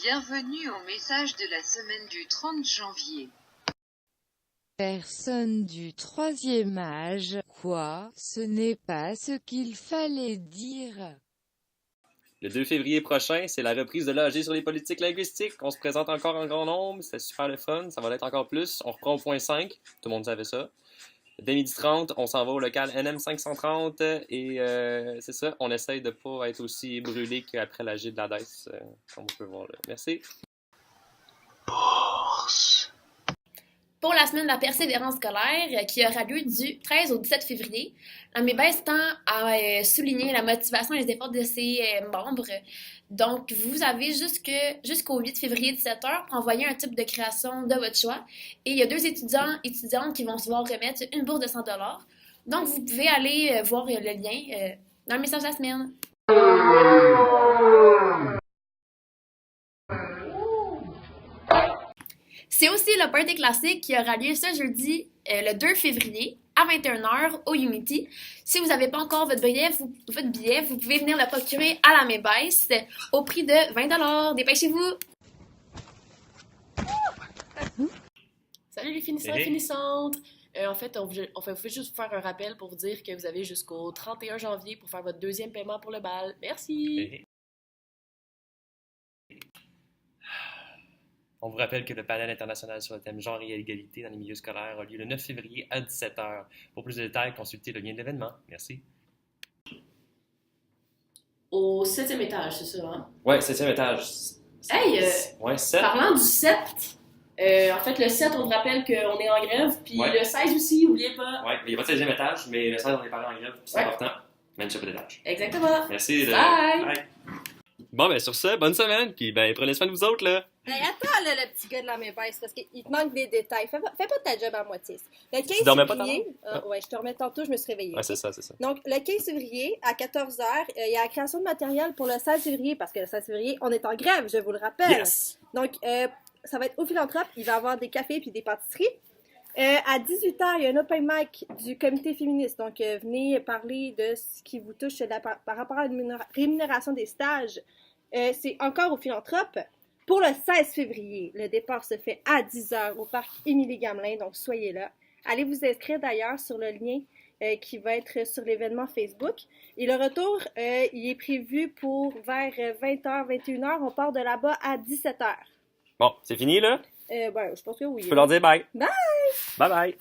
Bienvenue au message de la semaine du 30 janvier. Personne du troisième âge, quoi, ce n'est pas ce qu'il fallait dire. Le 2 février prochain, c'est la reprise de l'AG sur les politiques linguistiques. On se présente encore en grand nombre, c'est super le fun, ça va l'être encore plus. On reprend au point 5, tout le monde savait ça. Dès 12h30, on s'en va au local NM 530 et c'est ça, on essaye de ne pas être aussi brûlé qu'après l'AG de la DES, comme on peut voir là. Merci. Pour la semaine de la persévérance scolaire qui aura lieu du 13 au 17 février, la MEBES tend à souligner la motivation et les efforts de ses membres. Donc, vous avez jusqu'au 8 février 17h pour envoyer un type de création de votre choix. Et il y a 2 étudiantes qui vont se voir remettre une bourse de 100 $. Donc, vous pouvez aller voir le lien dans le message de la semaine. C'est aussi le party classique qui aura lieu ce jeudi, le 2 février, à 21h au Unity. Si vous n'avez pas encore votre billet, vous pouvez venir le procurer à la MEBES au prix de 20 $. Dépêchez-vous! Salut les finissants et finissantes! En fait, on fait juste faire un rappel pour vous dire que vous avez jusqu'au 31 janvier pour faire votre deuxième paiement pour le bal. Merci! On vous rappelle que le panel international sur le thème genre et égalité dans les milieux scolaires a lieu le 9 février à 17h. Pour plus de détails, consultez le lien de l'événement. Merci. Au 7e étage, c'est ça, hein? Ouais, 7e étage. Hey! Ouais, 7. Parlant du 7, en fait, le 7, on vous rappelle qu'on est en grève, puis le 16 aussi, n'oubliez pas. Ouais, il n'y a pas de 16e étage, mais le 16, on est parlé en grève, c'est important. Même sur pas d'étage. Exactement. Merci. Bye! Bon, ben sur ça, bonne semaine, puis ben prenez soin de vous autres, là. Hey, attends, là, le petit gars de la MEBES, parce qu'il te manque des détails. Fais pas ta job à moitié. Le 15 Tu dormais pas février... tantôt? Ouais, je te remets tantôt, je me suis réveillée. Ouais, c'est ça, c'est ça. Donc, le 15 février, à 14h, il y a la création de matériel pour le 16 février, parce que le 16 février, on est en grève, je vous le rappelle. Yes! Donc, ça va être au Philanthrope, il va y avoir des cafés puis des pâtisseries. À 18h, il y a un open mic du comité féministe. Donc, venez parler de ce qui vous touche par rapport à la rémunération des stages. C'est encore au Philanthrope. Pour le 16 février, le départ se fait à 10h au parc Émilie-Gamelin, donc soyez là. Allez vous inscrire d'ailleurs sur le lien qui va être sur l'événement Facebook. Et le retour, il est prévu pour vers 20h, 21h. On part de là-bas à 17h. Bon, c'est fini, là? Je pense que oui. Tu peux leur dire bye. Bye! Bye bye!